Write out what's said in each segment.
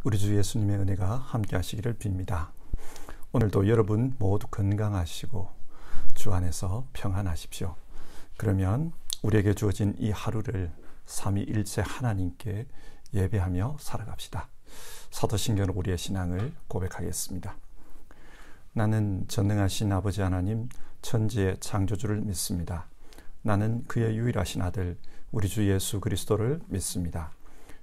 우리 주 예수님의 은혜가 함께 하시기를 빕니다. 오늘도 여러분 모두 건강하시고 주 안에서 평안하십시오. 그러면 우리에게 주어진 이 하루를 삼위일체 하나님께 예배하며 살아갑시다. 사도신경으로 우리의 신앙을 고백하겠습니다. 나는 전능하신 아버지 하나님 천지의 창조주를 믿습니다. 나는 그의 유일하신 아들 우리 주 예수 그리스도를 믿습니다.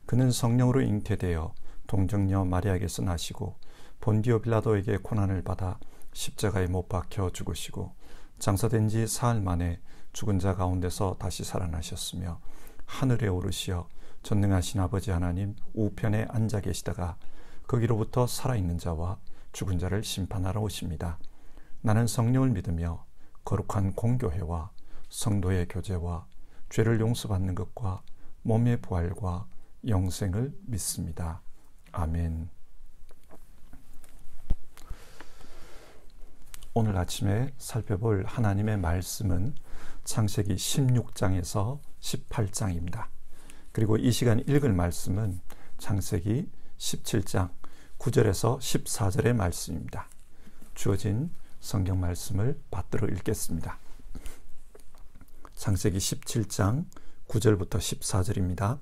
그는 성령으로 잉태되어 동정녀 마리아에게서 나시고 본디오 빌라도에게 고난을 받아 십자가에 못 박혀 죽으시고 장사된 지 사흘 만에 죽은 자 가운데서 다시 살아나셨으며 하늘에 오르시어 전능하신 아버지 하나님 우편에 앉아 계시다가 거기로부터 살아있는 자와 죽은 자를 심판하러 오십니다. 나는 성령을 믿으며 거룩한 공교회와 성도의 교제와 죄를 용서받는 것과 몸의 부활과 영생을 믿습니다. 아멘. 오늘 아침에 살펴볼 하나님의 말씀은 창세기 16장에서 18장입니다. 그리고 이 시간 읽을 말씀은 창세기 17장 9절에서 14절의 말씀입니다. 주어진 성경 말씀을 받들어 읽겠습니다. 창세기 17장 9절부터 14절입니다.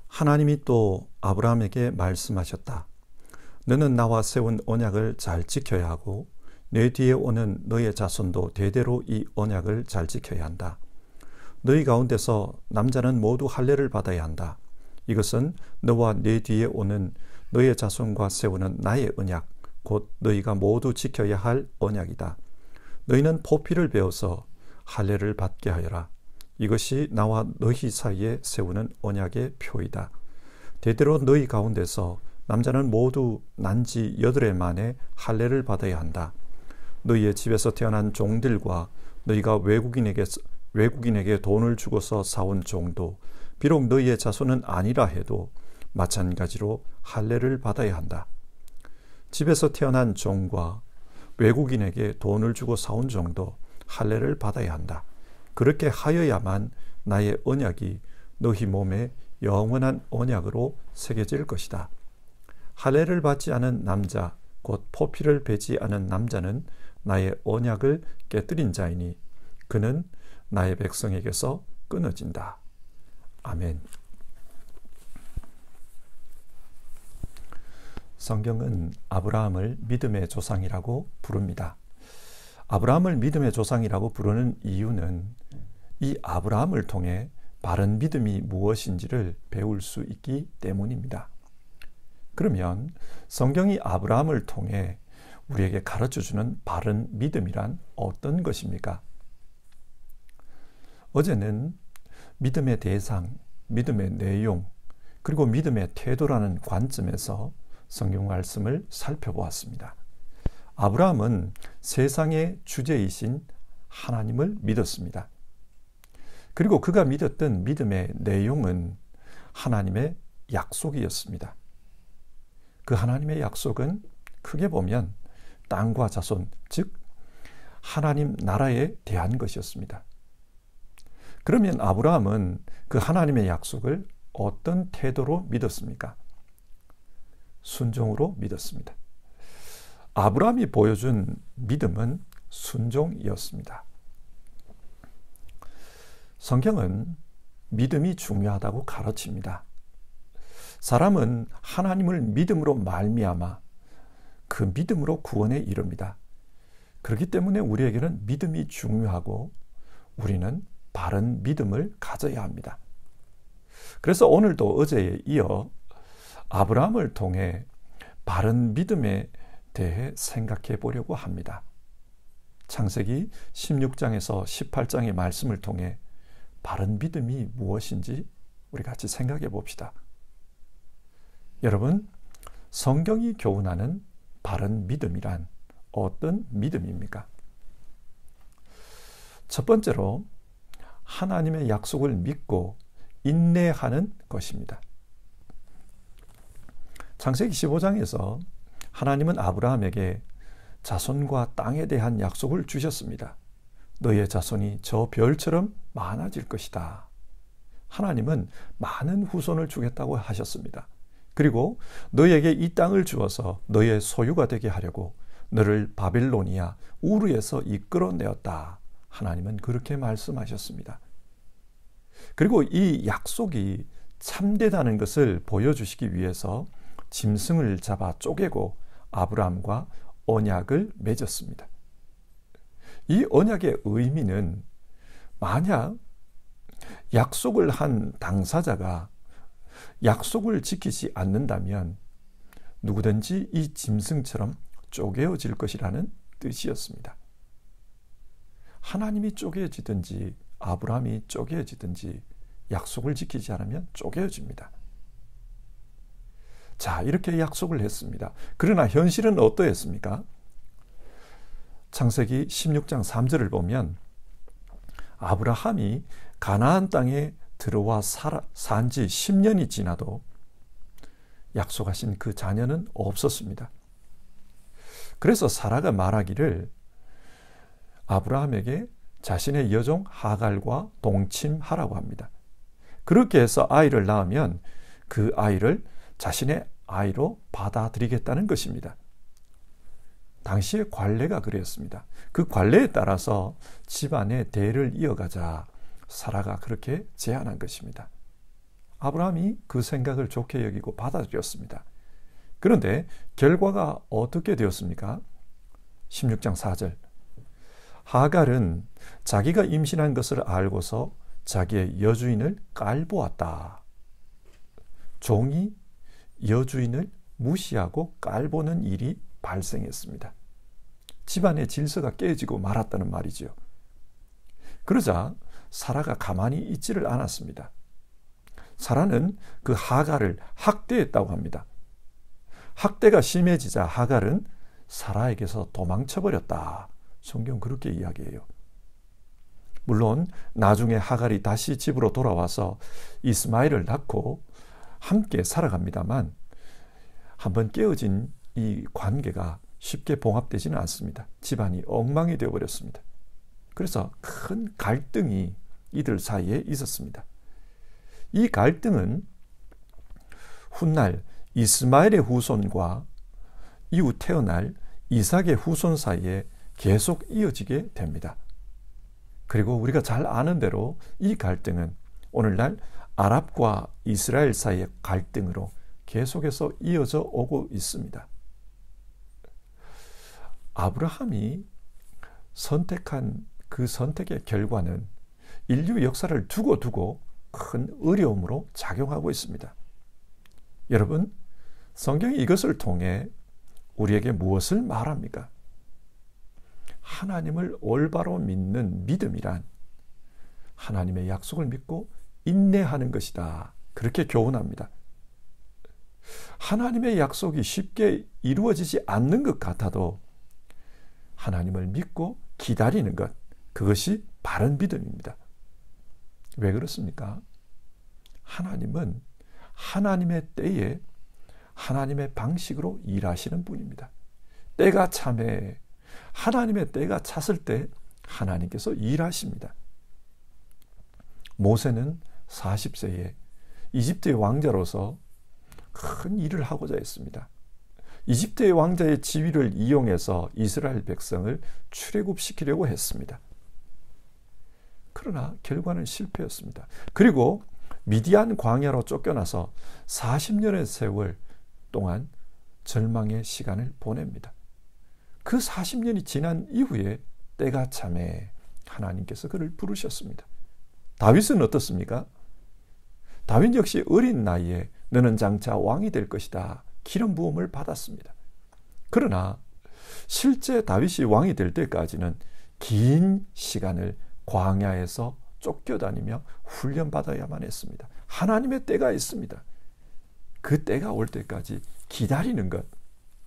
하나님이 또 아브라함에게 말씀하셨다. 너는 나와 세운 언약을 잘 지켜야 하고 내 뒤에 오는 너의 자손도 대대로 이 언약을 잘 지켜야 한다. 너희 가운데서 남자는 모두 할례를 받아야 한다. 이것은 너와 내 뒤에 오는 너의 자손과 세우는 나의 언약, 곧 너희가 모두 지켜야 할 언약이다. 너희는 포피를 베어서 할례를 받게 하여라. 이것이 나와 너희 사이에 세우는 언약의 표이다. 대대로 너희 가운데서 남자는 모두 난지 8해 만에 할례를 받아야 한다. 너희의 집에서 태어난 종들과 너희가 외국인에게 돈을 주고서 사온 종도 비록 너희의 자손은 아니라 해도 마찬가지로 할례를 받아야 한다. 집에서 태어난 종과 외국인에게 돈을 주고 사온 종도 할례를 받아야 한다. 그렇게 하여야만 나의 언약이 너희 몸에 영원한 언약으로 새겨질 것이다. 할례를 받지 않은 남자, 곧 포피를 베지 않은 남자는 나의 언약을 깨뜨린 자이니 그는 나의 백성에게서 끊어진다. 아멘. 성경은 아브라함을 믿음의 조상이라고 부릅니다. 아브라함을 믿음의 조상이라고 부르는 이유는 이 아브라함을 통해 바른 믿음이 무엇인지를 배울 수 있기 때문입니다. 그러면 성경이 아브라함을 통해 우리에게 가르쳐주는 바른 믿음이란 어떤 것입니까? 어제는 믿음의 대상, 믿음의 내용, 그리고 믿음의 태도라는 관점에서 성경 말씀을 살펴보았습니다. 아브라함은 세상의 주제이신 하나님을 믿었습니다. 그리고 그가 믿었던 믿음의 내용은 하나님의 약속이었습니다. 그 하나님의 약속은 크게 보면 땅과 자손, 즉 하나님 나라에 대한 것이었습니다. 그러면 아브라함은 그 하나님의 약속을 어떤 태도로 믿었습니까? 순종으로 믿었습니다. 아브라함이 보여준 믿음은 순종이었습니다. 성경은 믿음이 중요하다고 가르칩니다. 사람은 하나님을 믿음으로 말미암아 그 믿음으로 구원에 이릅니다. 그렇기 때문에 우리에게는 믿음이 중요하고 우리는 바른 믿음을 가져야 합니다. 그래서 오늘도 어제에 이어 아브라함을 통해 바른 믿음에 대해 생각해 보려고 합니다. 창세기 16장에서 18장의 말씀을 통해 바른 믿음이 무엇인지 우리 같이 생각해 봅시다. 여러분, 성경이 교훈하는 바른 믿음이란 어떤 믿음입니까? 첫 번째로 하나님의 약속을 믿고 인내하는 것입니다. 창세기 15장에서 하나님은 아브라함에게 자손과 땅에 대한 약속을 주셨습니다. 너의 자손이 저 별처럼 많아질 것이다. 하나님은 많은 후손을 주겠다고 하셨습니다. 그리고 너에게 이 땅을 주어서 너의 소유가 되게 하려고 너를 바벨로니아 우르에서 이끌어내었다. 하나님은 그렇게 말씀하셨습니다. 그리고 이 약속이 참되다는 것을 보여주시기 위해서 짐승을 잡아 쪼개고 아브라함과 언약을 맺었습니다. 이 언약의 의미는 만약 약속을 한 당사자가 약속을 지키지 않는다면 누구든지 이 짐승처럼 쪼개어질 것이라는 뜻이었습니다. 하나님이 쪼개어지든지 아브라함이 쪼개어지든지 약속을 지키지 않으면 쪼개어집니다. 자, 이렇게 약속을 했습니다. 그러나 현실은 어떠했습니까? 창세기 16장 3절을 보면 아브라함이 가나안 땅에 들어와 산 지 10년이 지나도 약속하신 그 자녀는 없었습니다. 그래서 사라가 말하기를 아브라함에게 자신의 여종 하갈과 동침하라고 합니다. 그렇게 해서 아이를 낳으면 그 아이를 자신의 아이로 받아들이겠다는 것입니다. 당시의 관례가 그랬습니다. 그 관례에 따라서 집안의 대를 이어가자 사라가 그렇게 제안한 것입니다. 아브라함이 그 생각을 좋게 여기고 받아들였습니다. 그런데 결과가 어떻게 되었습니까? 16장 4절. 하갈은 자기가 임신한 것을 알고서 자기의 여주인을 깔보았다. 종이 여주인을 무시하고 깔보는 일이 발생했습니다. 집안의 질서가 깨지고 말았다는 말이죠. 그러자 사라가 가만히 있지를 않았습니다. 사라는 그 하갈을 학대했다고 합니다. 학대가 심해지자 하갈은 사라에게서 도망쳐버렸다. 성경 그렇게 이야기해요. 물론 나중에 하갈이 다시 집으로 돌아와서 이스마엘을 낳고 함께 살아갑니다만 한번 깨어진 이 관계가 쉽게 봉합되지는 않습니다. 집안이 엉망이 되어버렸습니다. 그래서 큰 갈등이 이들 사이에 있었습니다. 이 갈등은 훗날 이스마엘의 후손과 이후 태어날 이삭의 후손 사이에 계속 이어지게 됩니다. 그리고 우리가 잘 아는 대로 이 갈등은 오늘날 아랍과 이스라엘 사이의 갈등으로 계속해서 이어져 오고 있습니다. 아브라함이 선택한 그 선택의 결과는 인류 역사를 두고 큰 어려움으로 작용하고 있습니다. 여러분, 성경이 이것을 통해 우리에게 무엇을 말합니까? 하나님을 올바로 믿는 믿음이란 하나님의 약속을 믿고 인내하는 것이다. 그렇게 교훈합니다. 하나님의 약속이 쉽게 이루어지지 않는 것 같아도 하나님을 믿고 기다리는 것, 그것이 바른 믿음입니다. 왜 그렇습니까? 하나님은 하나님의 때에 하나님의 방식으로 일하시는 분입니다. 때가 참에 하나님의 때가 찼을 때 하나님께서 일하십니다. 모세는 40세에 이집트의 왕자로서 큰 일을 하고자 했습니다. 이집트의 왕자의 지위를 이용해서 이스라엘 백성을 출애굽시키려고 했습니다. 그러나 결과는 실패였습니다. 그리고 미디안 광야로 쫓겨나서 40년의 세월 동안 절망의 시간을 보냅니다. 그 40년이 지난 이후에 때가 참에 하나님께서 그를 부르셨습니다. 다윗은 어떻습니까? 다윗 역시 어린 나이에 너는 장차 왕이 될 것이다. 기름 부음을 받았습니다. 그러나 실제 다윗이 왕이 될 때까지는 긴 시간을 광야에서 쫓겨다니며 훈련받아야만 했습니다. 하나님의 때가 있습니다. 그 때가 올 때까지 기다리는 것,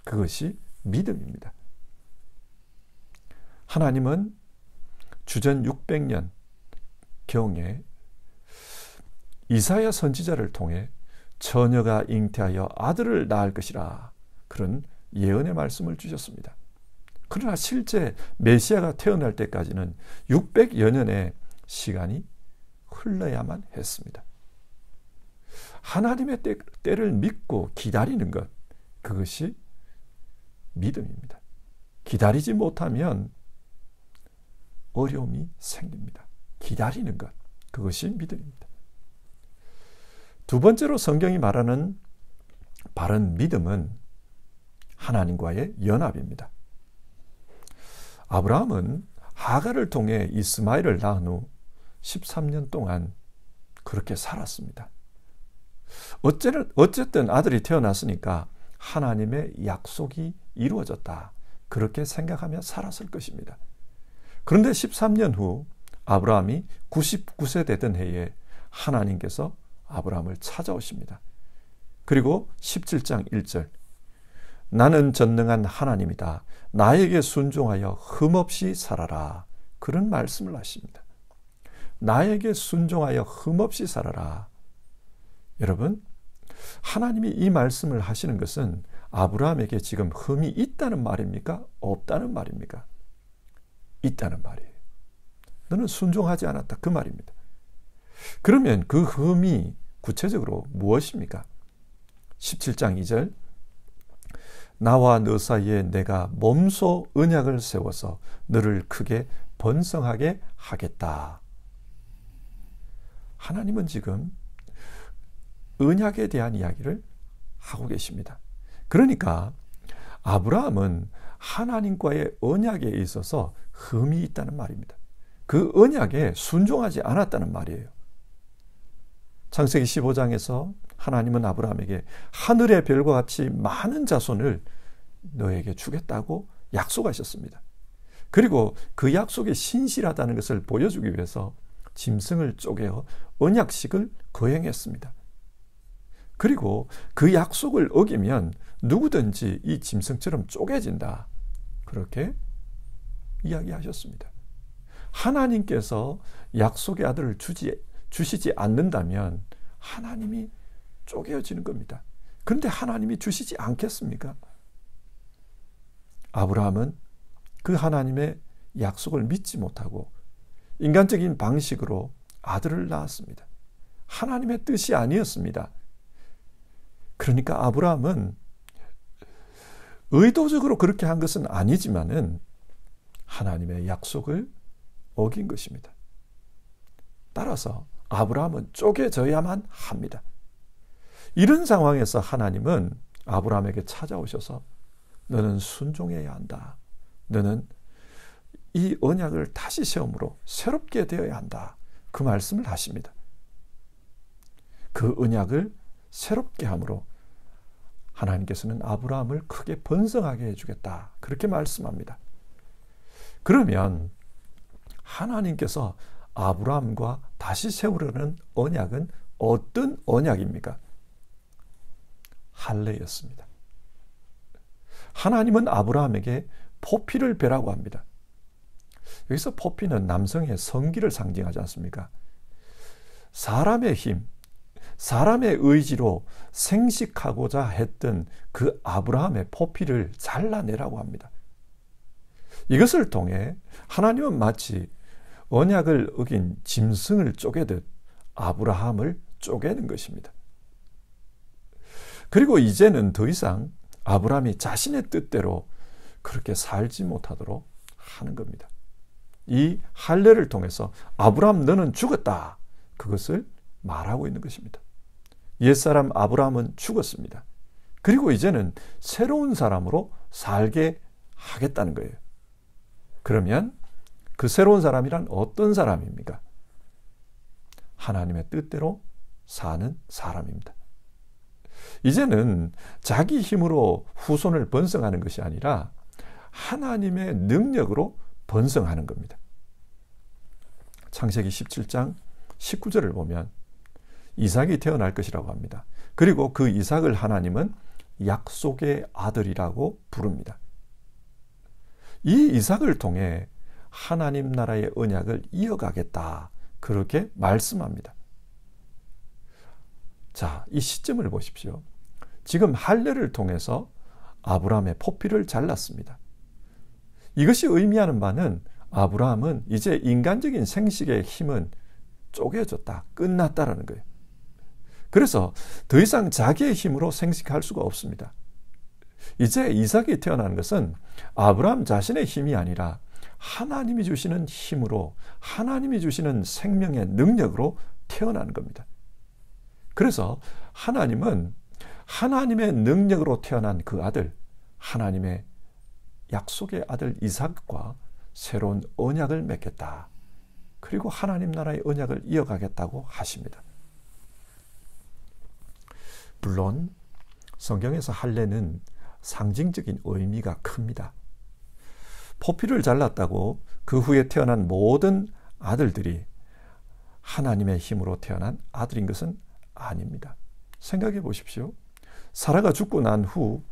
그것이 믿음입니다. 하나님은 주전 600년 경에 이사야 선지자를 통해 처녀가 잉태하여 아들을 낳을 것이라 그런 예언의 말씀을 주셨습니다. 그러나 실제 메시아가 태어날 때까지는 600여 년의 시간이 흘러야만 했습니다. 하나님의 때를 믿고 기다리는 것, 그것이 믿음입니다. 기다리지 못하면 어려움이 생깁니다. 기다리는 것, 그것이 믿음입니다. 두 번째로 성경이 말하는 바른 믿음은 하나님과의 연합입니다. 아브라함은 하갈을 통해 이스마엘을 낳은 후 13년 동안 그렇게 살았습니다. 어쨌든 아들이 태어났으니까 하나님의 약속이 이루어졌다, 그렇게 생각하며 살았을 것입니다. 그런데 13년 후 아브라함이 99세 되던 해에 하나님께서 아브라함을 찾아오십니다. 그리고 17장 1절, 나는 전능한 하나님이다. 나에게 순종하여 흠없이 살아라. 그런 말씀을 하십니다. 나에게 순종하여 흠없이 살아라. 여러분, 하나님이 이 말씀을 하시는 것은 아브라함에게 지금 흠이 있다는 말입니까? 없다는 말입니까? 있다는 말이에요. 너는 순종하지 않았다, 그 말입니다. 그러면 그 흠이 구체적으로 무엇입니까? 17장 2절, 나와 너 사이에 내가 몸소 언약을 세워서 너를 크게 번성하게 하겠다. 하나님은 지금 언약에 대한 이야기를 하고 계십니다. 그러니까 아브라함은 하나님과의 언약에 있어서 흠이 있다는 말입니다. 그 언약에 순종하지 않았다는 말이에요. 창세기 15장에서 하나님은 아브라함에게 하늘의 별과 같이 많은 자손을 너에게 주겠다고 약속하셨습니다. 그리고 그 약속이 신실하다는 것을 보여주기 위해서 짐승을 쪼개어 언약식을 거행했습니다. 그리고 그 약속을 어기면 누구든지 이 짐승처럼 쪼개진다, 그렇게 이야기하셨습니다. 하나님께서 약속의 아들을 주시지 않는다면 하나님이 쪼개어지는 겁니다. 그런데 하나님이 주시지 않겠습니까? 아브라함은 그 하나님의 약속을 믿지 못하고 인간적인 방식으로 아들을 낳았습니다. 하나님의 뜻이 아니었습니다. 그러니까 아브라함은 의도적으로 그렇게 한 것은 아니지만은 하나님의 약속을 어긴 것입니다. 따라서 아브라함은 쪼개져야만 합니다. 이런 상황에서 하나님은 아브라함에게 찾아오셔서 너는 순종해야 한다. 너는 이 언약을 다시 세움으로 새롭게 되어야 한다. 그 말씀을 하십니다. 그 언약을 새롭게 함으로 하나님께서는 아브라함을 크게 번성하게 해주겠다, 그렇게 말씀합니다. 그러면 하나님께서 아브라함과 다시 세우려는 언약은 어떤 언약입니까? 할례였습니다. 하나님은 아브라함에게 포피를 베라고 합니다. 여기서 포피는 남성의 성기를 상징하지 않습니까? 사람의 힘, 사람의 의지로 생식하고자 했던 그 아브라함의 포피를 잘라내라고 합니다. 이것을 통해 하나님은 마치 언약을 어긴 짐승을 쪼개듯 아브라함을 쪼개는 것입니다. 그리고 이제는 더 이상 아브라함이 자신의 뜻대로 그렇게 살지 못하도록 하는 겁니다. 이 할례를 통해서 아브라함 너는 죽었다, 그것을 말하고 있는 것입니다. 옛사람 아브라함은 죽었습니다. 그리고 이제는 새로운 사람으로 살게 하겠다는 거예요. 그러면 그 새로운 사람이란 어떤 사람입니까? 하나님의 뜻대로 사는 사람입니다. 이제는 자기 힘으로 후손을 번성하는 것이 아니라 하나님의 능력으로 번성하는 겁니다. 창세기 17장 19절을 보면 이삭이 태어날 것이라고 합니다. 그리고 그 이삭을 하나님은 약속의 아들이라고 부릅니다. 이 이삭을 통해 하나님 나라의 언약을 이어가겠다, 그렇게 말씀합니다. 자, 이 시점을 보십시오. 지금 할례를 통해서 아브라함의 포피를 잘랐습니다. 이것이 의미하는 바는 아브라함은 이제 인간적인 생식의 힘은 쪼개졌다, 끝났다라는 거예요. 그래서 더 이상 자기의 힘으로 생식할 수가 없습니다. 이제 이삭이 태어나는 것은 아브라함 자신의 힘이 아니라 하나님이 주시는 힘으로, 하나님이 주시는 생명의 능력으로 태어나는 겁니다. 그래서 하나님은 하나님의 능력으로 태어난 그 아들, 하나님의 약속의 아들 이삭과 새로운 언약을 맺겠다. 그리고 하나님 나라의 언약을 이어가겠다고 하십니다. 물론 성경에서 할례는 상징적인 의미가 큽니다. 포피를 잘랐다고 그 후에 태어난 모든 아들들이 하나님의 힘으로 태어난 아들인 것은 아닙니다. 생각해 보십시오. 사라가 죽고 난 후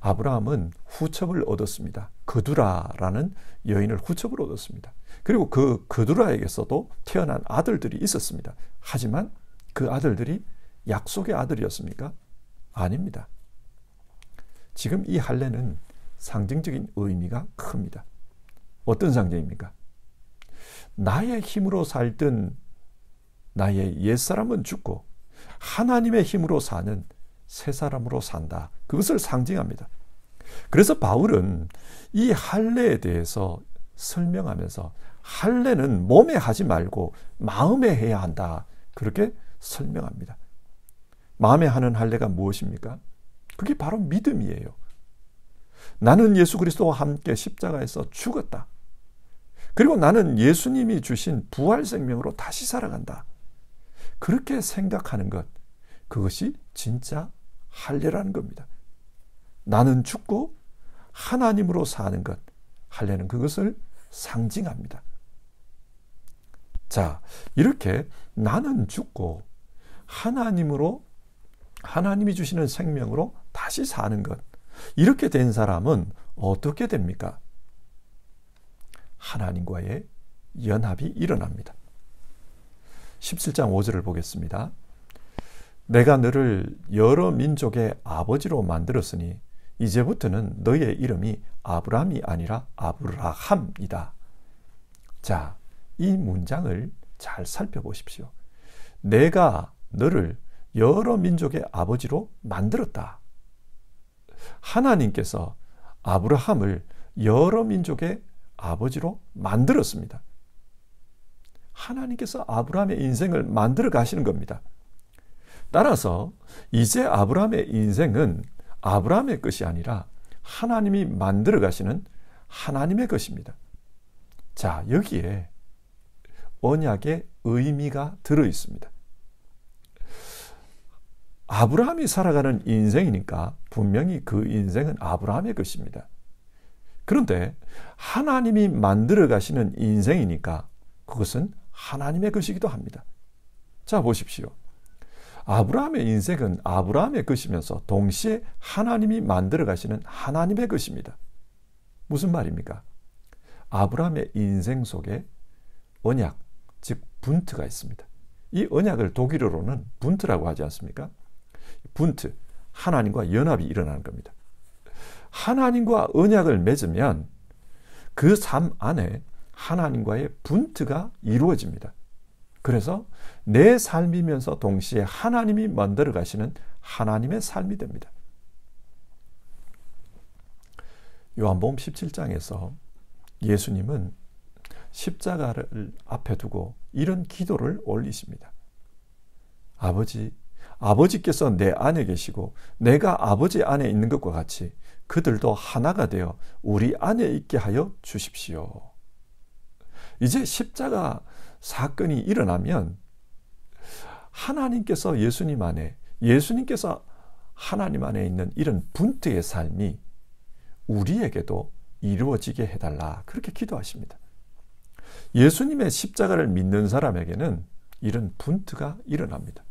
아브라함은 후첩을 얻었습니다. 그두라라는 여인을 후첩을 얻었습니다. 그리고 그 그두라에게서도 태어난 아들들이 있었습니다. 하지만 그 아들들이 약속의 아들이었습니까? 아닙니다. 지금 이 할례는 상징적인 의미가 큽니다. 어떤 상징입니까? 나의 힘으로 살던 나의 옛사람은 죽고 하나님의 힘으로 사는 새 사람으로 산다. 그것을 상징합니다. 그래서 바울은 이 할례에 대해서 설명하면서 할례는 몸에 하지 말고 마음에 해야 한다. 그렇게 설명합니다. 마음에 하는 할례가 무엇입니까? 그게 바로 믿음이에요. 나는 예수 그리스도와 함께 십자가에서 죽었다. 그리고 나는 예수님이 주신 부활 생명으로 다시 살아간다. 그렇게 생각하는 것, 그것이 진짜 할례라는 겁니다. 나는 죽고 하나님으로 사는 것, 할례는 그것을 상징합니다. 자, 이렇게 나는 죽고 하나님으로, 하나님이 주시는 생명으로 다시 사는 것, 이렇게 된 사람은 어떻게 됩니까? 하나님과의 연합이 일어납니다. 17장 5절을 보겠습니다. 내가 너를 여러 민족의 아버지로 만들었으니 이제부터는 너의 이름이 아브람이 아니라 아브라함이다. 자, 이 문장을 잘 살펴보십시오. 내가 너를 여러 민족의 아버지로 만들었다. 하나님께서 아브라함을 여러 민족의 아버지로 만들었습니다. 하나님께서 아브라함의 인생을 만들어 가시는 겁니다. 따라서 이제 아브라함의 인생은 아브라함의 것이 아니라 하나님이 만들어 가시는 하나님의 것입니다. 자, 여기에 언약의 의미가 들어 있습니다. 아브라함이 살아가는 인생이니까 분명히 그 인생은 아브라함의 것입니다. 그런데 하나님이 만들어 가시는 인생이니까 그것은 하나님의 것이기도 합니다. 자, 보십시오. 아브라함의 인생은 아브라함의 것이면서 동시에 하나님이 만들어 가시는 하나님의 것입니다. 무슨 말입니까? 아브라함의 인생 속에 언약, 즉 분트가 있습니다. 이 언약을 독일어로는 분트라고 하지 않습니까? 분트, 하나님과 연합이 일어나는 겁니다. 하나님과 언약을 맺으면 그 삶 안에 하나님과의 분트가 이루어집니다. 그래서 내 삶이면서 동시에 하나님이 만들어 가시는 하나님의 삶이 됩니다. 요한복음 17장에서 예수님은 십자가를 앞에 두고 이런 기도를 올리십니다. 아버지께서 내 안에 계시고 내가 아버지 안에 있는 것과 같이 그들도 하나가 되어 우리 안에 있게 하여 주십시오. 이제 십자가 사건이 일어나면 하나님께서 예수님 안에, 예수님께서 하나님 안에 있는 이런 분트의 삶이 우리에게도 이루어지게 해달라. 그렇게 기도하십니다. 예수님의 십자가를 믿는 사람에게는 이런 분트가 일어납니다.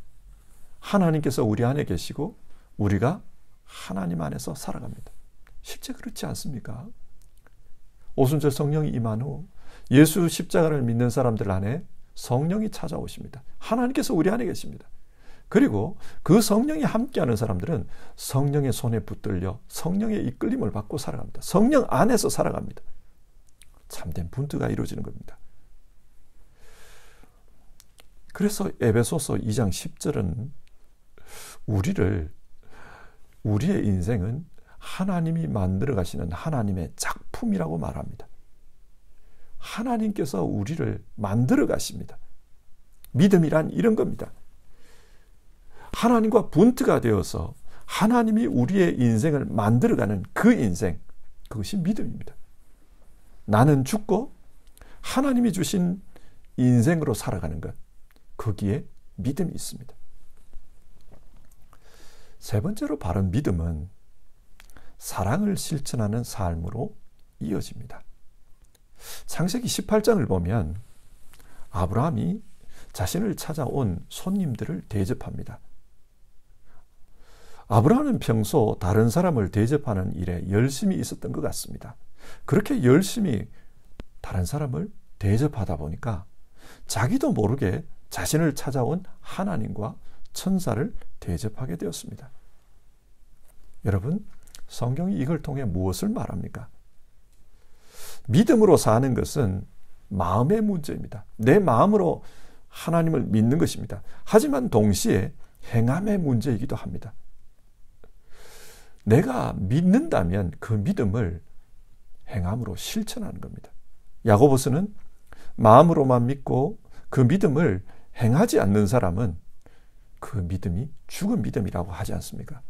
하나님께서 우리 안에 계시고 우리가 하나님 안에서 살아갑니다. 실제 그렇지 않습니까? 오순절 성령이 임한 후 예수 십자가를 믿는 사람들 안에 성령이 찾아오십니다. 하나님께서 우리 안에 계십니다. 그리고 그 성령이 함께하는 사람들은 성령의 손에 붙들려 성령의 이끌림을 받고 살아갑니다. 성령 안에서 살아갑니다. 참된 분투가 이루어지는 겁니다. 그래서 에베소서 2장 10절은 우리의 인생은 하나님이 만들어 가시는 하나님의 작품이라고 말합니다. 하나님께서 우리를 만들어 가십니다. 믿음이란 이런 겁니다. 하나님과 분트가 되어서 하나님이 우리의 인생을 만들어가는 그 인생, 그것이 믿음입니다. 나는 죽고 하나님이 주신 인생으로 살아가는 것, 거기에 믿음이 있습니다. 세 번째로 바른 믿음은 사랑을 실천하는 삶으로 이어집니다. 창세기 18장을 보면 아브라함이 자신을 찾아온 손님들을 대접합니다. 아브라함은 평소 다른 사람을 대접하는 일에 열심히 있었던 것 같습니다. 그렇게 열심히 다른 사람을 대접하다 보니까 자기도 모르게 자신을 찾아온 하나님과 천사를 대접하게 되었습니다. 여러분, 성경이 이걸 통해 무엇을 말합니까? 믿음으로 사는 것은 마음의 문제입니다. 내 마음으로 하나님을 믿는 것입니다. 하지만 동시에 행함의 문제이기도 합니다. 내가 믿는다면 그 믿음을 행함으로 실천하는 겁니다. 야고보서는 마음으로만 믿고 그 믿음을 행하지 않는 사람은 그 믿음이 죽은 믿음이라고 하지 않습니까?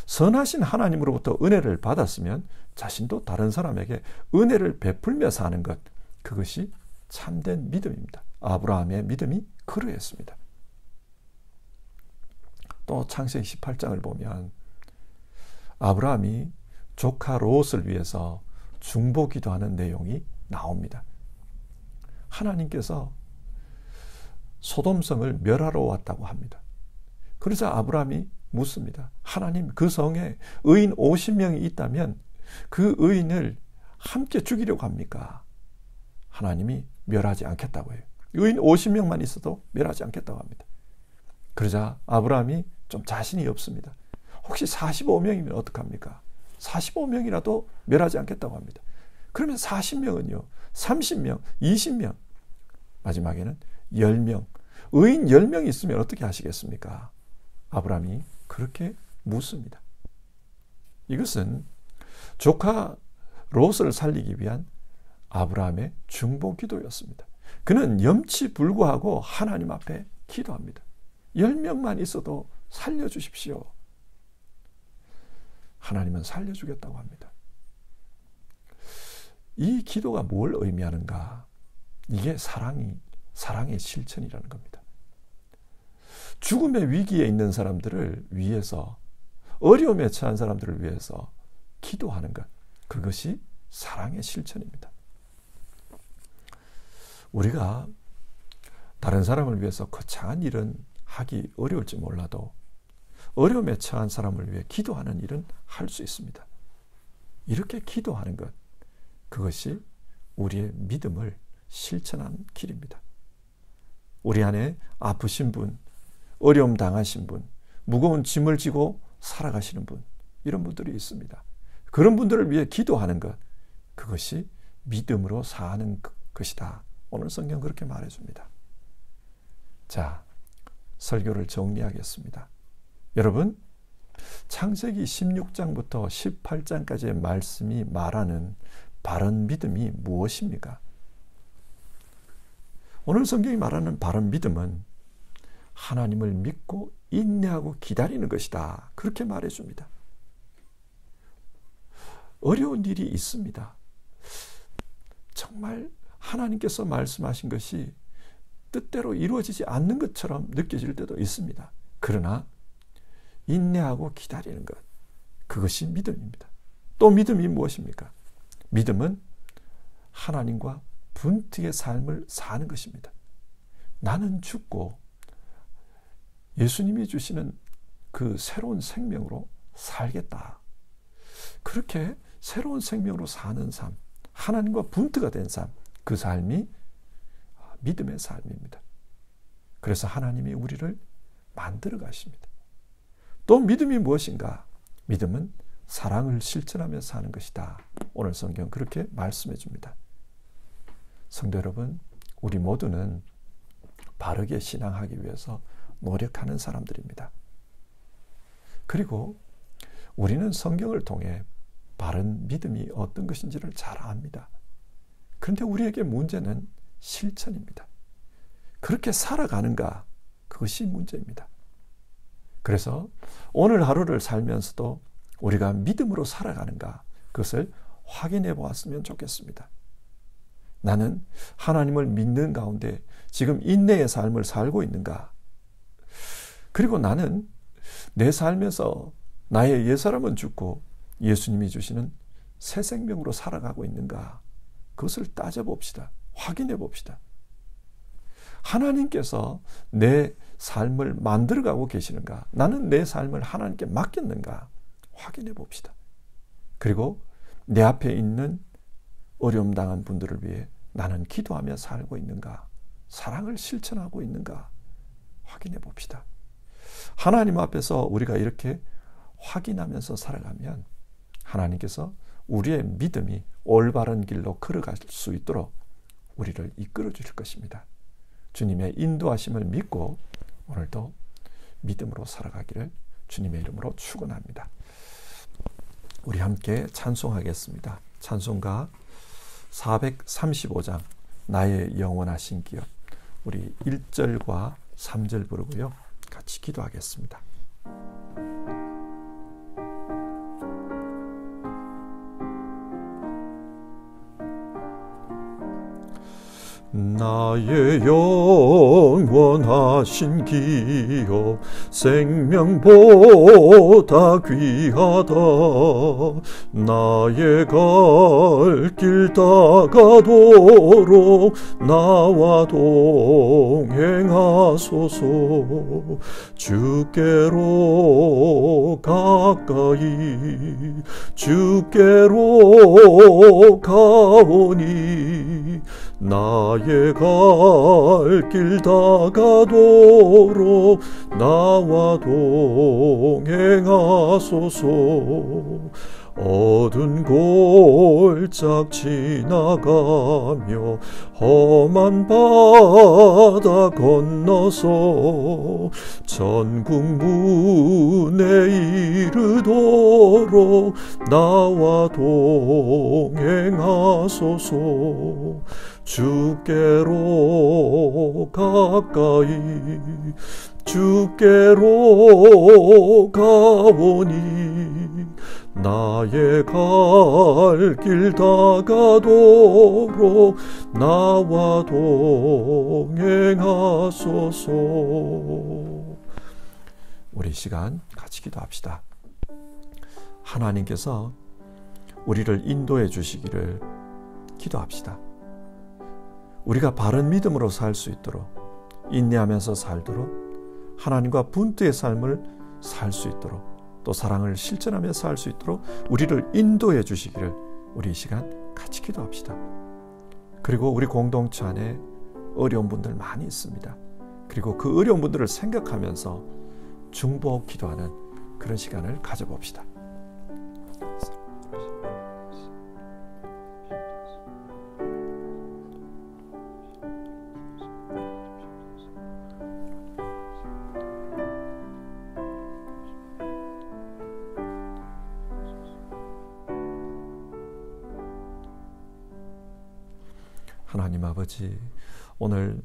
선하신 하나님으로부터 은혜를 받았으면 자신도 다른 사람에게 은혜를 베풀며 사는 것, 그것이 참된 믿음입니다. 아브라함의 믿음이 그러했습니다. 또 창세기 18장을 보면 아브라함이 조카 롯을 위해서 중보기도하는 내용이 나옵니다. 하나님께서 소돔성을 멸하러 왔다고 합니다. 그래서 아브라함이 묻습니다. 하나님, 그 성에 의인 50명이 있다면 그 의인을 함께 죽이려고 합니까? 하나님이 멸하지 않겠다고 해요. 의인 50명만 있어도 멸하지 않겠다고 합니다. 그러자 아브라함이 좀 자신이 없습니다. 혹시 45명이면 어떡합니까? 45명이라도 멸하지 않겠다고 합니다. 그러면 40명은요, 30명, 20명, 마지막에는 10명, 의인 10명 있으면 어떻게 하시겠습니까? 아브라함이 그렇게 묻습니다. 이것은 조카 롯을 살리기 위한 아브라함의 중보 기도였습니다. 그는 염치불구하고 하나님 앞에 기도합니다. 10명만 있어도 살려주십시오. 하나님은 살려주겠다고 합니다. 이 기도가 뭘 의미하는가? 이게 사랑의 실천이라는 겁니다. 죽음의 위기에 있는 사람들을 위해서, 어려움에 처한 사람들을 위해서 기도하는 것, 그것이 사랑의 실천입니다. 우리가 다른 사람을 위해서 거창한 일은 하기 어려울지 몰라도 어려움에 처한 사람을 위해 기도하는 일은 할 수 있습니다. 이렇게 기도하는 것, 그것이 우리의 믿음을 실천하는 길입니다. 우리 안에 아프신 분, 어려움 당하신 분, 무거운 짐을 지고 살아가시는 분, 이런 분들이 있습니다. 그런 분들을 위해 기도하는 것, 그것이 믿음으로 사는 것이다. 오늘 성경 그렇게 말해줍니다. 자, 설교를 정리하겠습니다. 여러분, 창세기 16장부터 18장까지의 말씀이 말하는 바른 믿음이 무엇입니까? 오늘 성경이 말하는 바른 믿음은 하나님을 믿고 인내하고 기다리는 것이다. 그렇게 말해줍니다. 어려운 일이 있습니다. 정말 하나님께서 말씀하신 것이 뜻대로 이루어지지 않는 것처럼 느껴질 때도 있습니다. 그러나 인내하고 기다리는 것, 그것이 믿음입니다. 또 믿음이 무엇입니까? 믿음은 하나님과 분투의 삶을 사는 것입니다. 나는 죽고 예수님이 주시는 그 새로운 생명으로 살겠다. 그렇게 새로운 생명으로 사는 삶, 하나님과 분투가 된 삶, 그 삶이 믿음의 삶입니다. 그래서 하나님이 우리를 만들어 가십니다. 또 믿음이 무엇인가? 믿음은 사랑을 실천하며 사는 것이다. 오늘 성경 그렇게 말씀해 줍니다. 성도 여러분, 우리 모두는 바르게 신앙하기 위해서 노력하는 사람들입니다. 그리고 우리는 성경을 통해 바른 믿음이 어떤 것인지를 잘 압니다. 그런데 우리에게 문제는 실천입니다. 그렇게 살아가는가? 그것이 문제입니다. 그래서 오늘 하루를 살면서도 우리가 믿음으로 살아가는가? 그것을 확인해 보았으면 좋겠습니다. 나는 하나님을 믿는 가운데 지금 인내의 삶을 살고 있는가? 그리고 나는 내 삶에서 나의 옛사람은 죽고 예수님이 주시는 새 생명으로 살아가고 있는가? 그것을 따져봅시다. 확인해 봅시다. 하나님께서 내 삶을 만들어가고 계시는가? 나는 내 삶을 하나님께 맡겼는가? 확인해 봅시다. 그리고 내 앞에 있는 어려움 당한 분들을 위해 나는 기도하며 살고 있는가? 사랑을 실천하고 있는가? 확인해 봅시다. 하나님 앞에서 우리가 이렇게 확인하면서 살아가면 하나님께서 우리의 믿음이 올바른 길로 걸어갈 수 있도록 우리를 이끌어 주실 것입니다. 주님의 인도하심을 믿고 오늘도 믿음으로 살아가기를 주님의 이름으로 축원합니다. 우리 함께 찬송하겠습니다. 찬송가 435장 나의 영원하신 기업, 우리 1절과 3절 부르고요. 같이 기도하겠습니다. 나의 영원하신 기업 생명보다 귀하다. 나의 갈 길 다가도록 나와 동행하소서. 주께로 가까이 주께로 가오니 나의 갈 길 다가도록 나와 동행하소서. 어두운 골짝 지나가며 험한 바다 건너서 천국 문에 이르도록 나와 동행하소서. 주께로 가까이 주께로 가오니 나의 갈 길 다가도록 나와 동행하소서. 우리 시간 같이 기도합시다. 하나님께서 우리를 인도해 주시기를 기도합시다. 우리가 바른 믿음으로 살 수 있도록, 인내하면서 살도록, 하나님과 분투의 삶을 살 수 있도록, 또 사랑을 실천하며 살 수 있도록 우리를 인도해 주시기를 우리 이 시간 같이 기도합시다. 그리고 우리 공동체 안에 어려운 분들 많이 있습니다. 그리고 그 어려운 분들을 생각하면서 중보 기도하는 그런 시간을 가져봅시다. 하나님 아버지, 오늘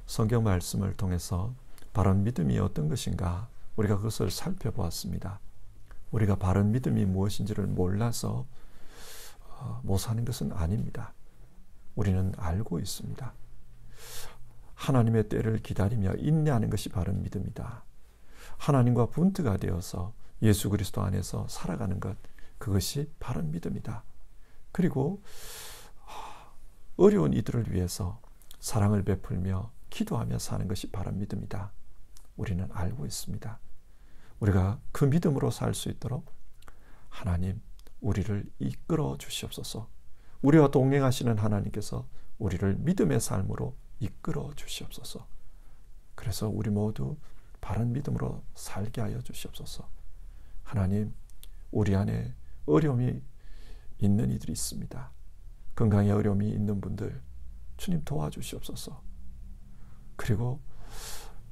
성경 말씀을 통해서 바른 믿음이 어떤 것인가 우리가 그것을 살펴보았습니다. 우리가 바른 믿음이 무엇인지를 몰라서 못 사는 것은 아닙니다. 우리는 알고 있습니다. 하나님의 때를 기다리며 인내하는 것이 바른 믿음이다. 하나님과 분투가 되어서 예수 그리스도 안에서 살아가는 것, 그것이 바른 믿음이다. 그리고 어려운 이들을 위해서 사랑을 베풀며 기도하며 사는 것이 바른 믿음이다. 우리는 알고 있습니다. 우리가 그 믿음으로 살 수 있도록 하나님 우리를 이끌어 주시옵소서. 우리와 동행하시는 하나님께서 우리를 믿음의 삶으로 이끌어 주시옵소서. 그래서 우리 모두 바른 믿음으로 살게 하여 주시옵소서. 하나님, 우리 안에 어려움이 있는 이들이 있습니다. 건강에 어려움이 있는 분들 주님 도와주시옵소서. 그리고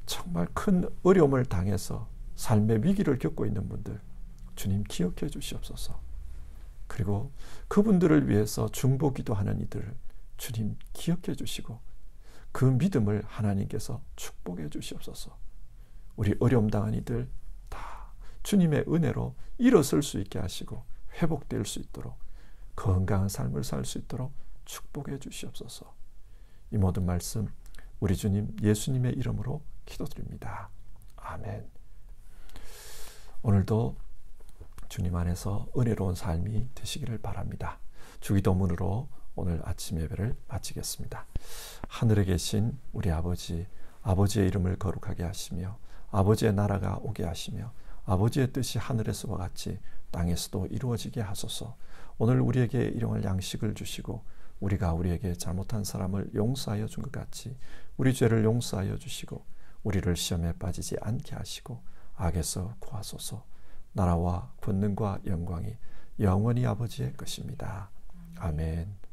정말 큰 어려움을 당해서 삶의 위기를 겪고 있는 분들 주님 기억해 주시옵소서. 그리고 그분들을 위해서 중보기도하는 이들을 주님 기억해 주시고 그 믿음을 하나님께서 축복해 주시옵소서. 우리 어려움 당한 이들 다 주님의 은혜로 일어설 수 있게 하시고 회복될 수 있도록 건강한 삶을 살 수 있도록 축복해 주시옵소서. 이 모든 말씀 우리 주님 예수님의 이름으로 기도드립니다. 아멘. 오늘도 주님 안에서 은혜로운 삶이 되시기를 바랍니다. 주기도문으로 오늘 아침 예배를 마치겠습니다. 하늘에 계신 우리 아버지, 아버지의 이름을 거룩하게 하시며 아버지의 나라가 오게 하시며 아버지의 뜻이 하늘에서와 같이 땅에서도 이루어지게 하소서. 오늘 우리에게 일용할 양식을 주시고 우리가 우리에게 잘못한 사람을 용서하여 준 것 같이 우리 죄를 용서하여 주시고 우리를 시험에 빠지지 않게 하시고 악에서 구하소서. 나라와 권능과 영광이 영원히 아버지의 것입니다. 아멘.